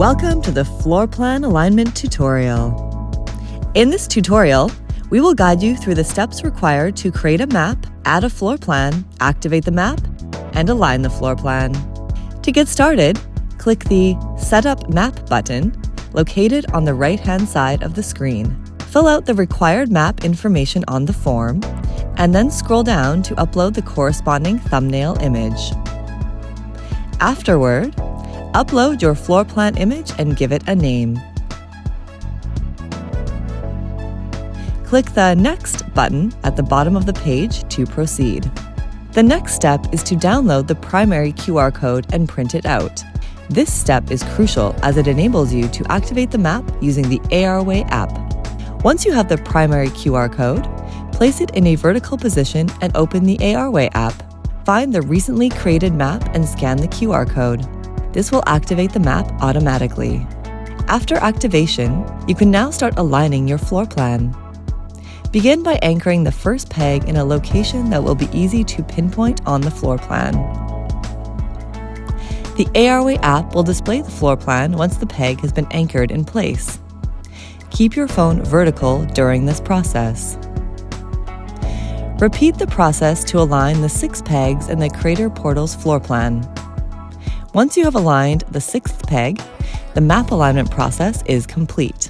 Welcome to the Floor Plan Alignment tutorial. In this tutorial, we will guide you through the steps required to create a map, add a floor plan, activate the map, and align the floor plan. To get started, click the Setup Map button located on the right-hand side of the screen. Fill out the required map information on the form, and then scroll down to upload the corresponding thumbnail image. Afterward, upload your floor plan image and give it a name. Click the Next button at the bottom of the page to proceed. The next step is to download the primary QR code and print it out. This step is crucial as it enables you to activate the map using the ARway app. Once you have the primary QR code, place it in a vertical position and open the ARway app. Find the recently created map and scan the QR code. This will activate the map automatically. After activation, you can now start aligning your floor plan. Begin by anchoring the first peg in a location that will be easy to pinpoint on the floor plan. The ARway app will display the floor plan once the peg has been anchored in place. Keep your phone vertical during this process. Repeat the process to align the 6 pegs in the Creator Portal's floor plan. Once you have aligned the 6th peg, the map alignment process is complete.